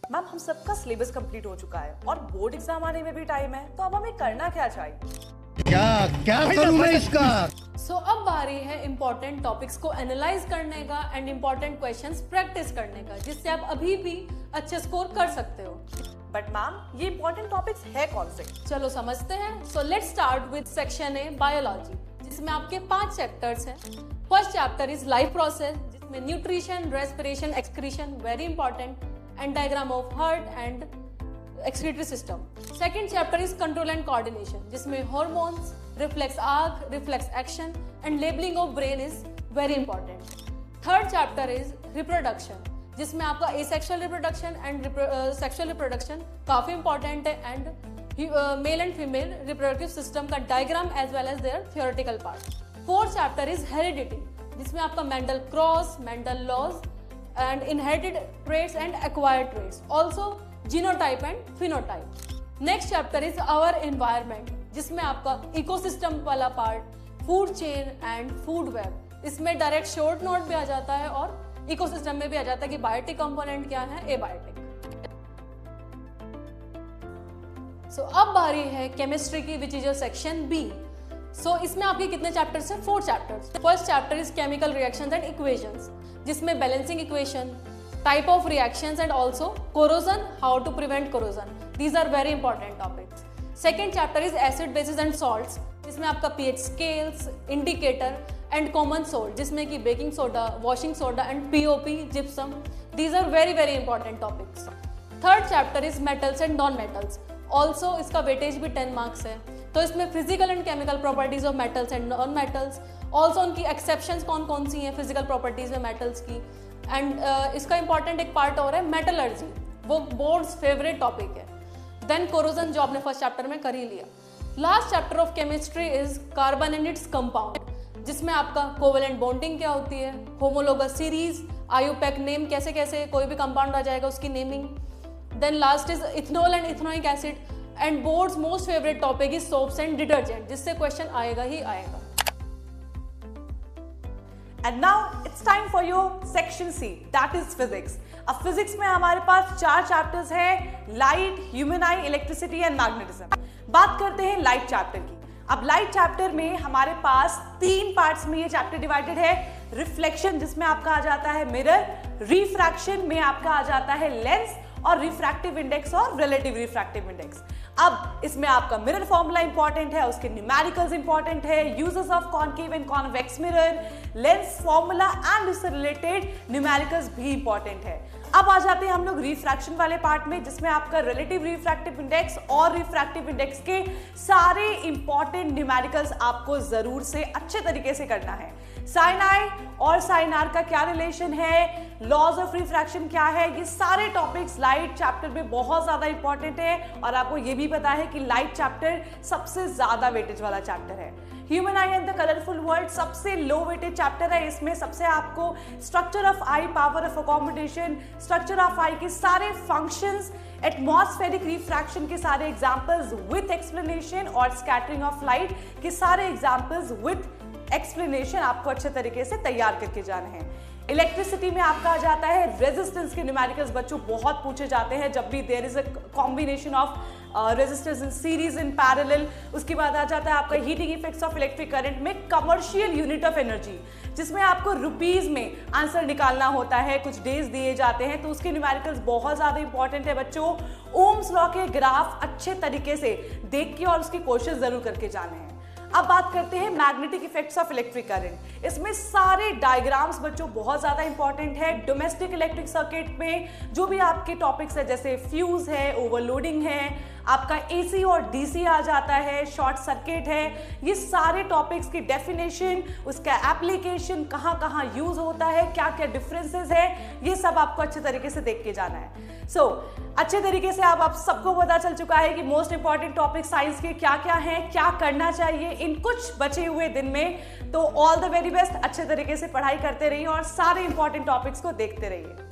Ma'am हम सबका syllabus complete हो चुका है और बोर्ड एग्जाम आने में भी टाइम है, तो अब हमें करना क्या चाहिए? क्या क्या करूं मैं इसका? अब बारी है इंपॉर्टेंट टॉपिक्स को एनालाइज करने का एंड इंपॉर्टेंट क्वेश्चंस प्रैक्टिस करने का, जिससे आप अभी भी अच्छे स्कोर कर सकते हो। बट मैम ये इंपॉर्टेंट टॉपिक्स है कौन से? चलो समझते हैं। Let's start with section A biology, जिसमें आपके 5 चैप्टर्स हैं। First chapter is life process, जिसमें nutrition, respiration, excretion very important, and diagram of heart and excretory system. Second chapter is control and coordination, जिसमें hormones, reflex arc, reflex action and labelling of brain is very important. Third chapter is reproduction, जिसमें आपका asexual reproduction and sexual reproduction काफी important है, and male and female reproductive system का diagram as well as their theoretical part. Fourth chapter is heredity, जिसमें आपका Mendel cross, Mendel laws and inherited traits and acquired traits, also genotype and phenotype. Next chapter is our environment, जिसमें आपका ecosystem वाला part, food chain and food web, इसमें direct short note भी आ जाता है और इकोसिस्टम में भी आ जाता है कि बायोटिक कंपोनेंट क्या है, एबायोटिक। अब बारी है केमिस्ट्री की, which is your section B. इसमें आपके कितने चैप्टर्स हैं? 4 chapters. First chapter is chemical reactions and equations, जिसमें balancing equation, type of reactions and also corrosion, how to prevent corrosion, these are very important topics. Second chapter is acid, bases and salts, जिसमें आपका pH scales, indicator and common salt, जिसमें कि baking soda, washing soda and POP, gypsum, these are very very important topics. Third chapter is metals and non metals, also इसका weightage भी 10 marks है। तो इसमें physical and chemical properties of metals and non metals, also उनकी exceptions कौन कौन सी हैं physical properties में मेटल्स की, एंड इसका इंपॉर्टेंट एक पार्ट और है मेटलर्जी, वो बोर्ड्स फेवरेट टॉपिक है। देन कोरोजन, जो आपने फर्स्ट चैप्टर में कर ही लिया। Last chapter of chemistry is carbon and its compound, जिसमें आपका कोवेलेंट बॉन्डिंग क्या होती है, होमोलोगस सीरीज, आयुपैक नेम, कैसे कैसे कोई भी कंपाउंड आ जाएगा उसकी naming. Then last is ethanol and ethanoic acid, and boards most favourite topic is soaps and detergent, जिससे क्वेश्चन आएगा ही आएगा। And now it's time for your section C, that is physics. अब फिजिक्स में हमारे पास 4 चैप्टर्स हैं, light, human I, electricity and magnetism. बात करते हैं लाइट चैप्टर की। अब लाइट चैप्टर में हमारे पास 3 पार्ट्स में ये चैप्टर डिवाइडेड है। रिफ्लेक्शन, जिसमें आपका आ जाता है मिरर, रिफ्रैक्शन में आपका आ जाता है लेंस, और रिफ्रैक्टिव इंडेक्स और रिलेटिव रिफ्रैक्टिव इंडेक्स। अब इसमें आपका मिरर फॉर्मूला इंपॉर्टेंट है, उसके न्यूमेरिकल्स इंपॉर्टेंट है, uses of concave and convex mirror, lens formula and उससे रिलेटेड न्यूमेरिकल्स भी इंपॉर्टेंट है। अब आ जाते हैं हम लोग रिफ्रैक्शन वाले पार्ट में, जिसमें आपका रिलेटिव रिफ्रैक्टिव इंडेक्स और रिफ्रैक्टिव इंडेक्स के सारे इंपॉर्टेंट न्यूमेरिकल्स आपको जरूर से अच्छे तरीके से करना है। साइन आई और साइन आर का क्या रिलेशन है, लॉज ऑफ रिफ्रैक्शन क्या है, ये सारे टॉपिक्स लाइट चैप्टर में बहुत ज्यादा इंपॉर्टेंट है। और आपको ये भी पता है कि लाइट चैप्टर सबसे ज्यादा वेटेज वाला चैप्टर है। Human eye and the colourful world सबसे लो वेटेज चैप्टर है। इसमें सबसे आपको structure of eye, power of accommodation, structure of eye के सारे फंक्शंस, एटमॉस्फेरिक रिफ्रैक्शन के सारे एग्जांपल्स विथ एक्सप्लेनेशन और स्कैटरिंग ऑफ लाइट के सारे एग्जांपल्स विथ एक्सप्लेनेशन आपको अच्छे तरीके से तैयार करके जाने हैं। इलेक्ट्रिसिटी में आपका आ जाता है रेजिस्टेंस के न्यूमेरिकल्स, बच्चों बहुत पूछे जाते हैं जब भी there is a combination of resistance in series in parallel. उसके बाद आ जाता है आपका heating effects of electric current में कमर्शियल यूनिट ऑफ एनर्जी, जिसमें आपको रुपीज में आंसर निकालना होता है, कुछ डेज दिए जाते हैं, तो उसके न्यूमेरिकल्स बहुत ज्यादा इंपॉर्टेंट है बच्चों। ओम्स लॉ के ग्राफ अच्छे तरीके से देख के और उसके क्वेश्चन जरूर करके जाने हैं। अब बात करते हैं magnetic effects of electric current. इसमें सारे डायग्राम्स बच्चों बहुत ज्यादा इंपॉर्टेंट है। डोमेस्टिक इलेक्ट्रिक सर्किट में जो भी आपके टॉपिक्स है, जैसे फ्यूज है, ओवरलोडिंग है, आपका एसी और डीसी आ जाता है, शॉर्ट सर्किट है, ये सारे टॉपिक्स की डेफिनेशन, उसका एप्लीकेशन, कहाँ कहाँ यूज होता है, क्या क्या डिफरेंसेस है, ये सब आपको अच्छे तरीके से देख के जाना है। अच्छे तरीके से आप सबको पता चल चुका है कि मोस्ट इंपॉर्टेंट टॉपिक साइंस के क्या क्या हैं, क्या करना चाहिए इन कुछ बचे हुए दिन में। तो ऑल द वेरी बेस्ट, अच्छे तरीके से पढ़ाई करते रहिए और सारे इंपॉर्टेंट टॉपिक्स को देखते रहिए।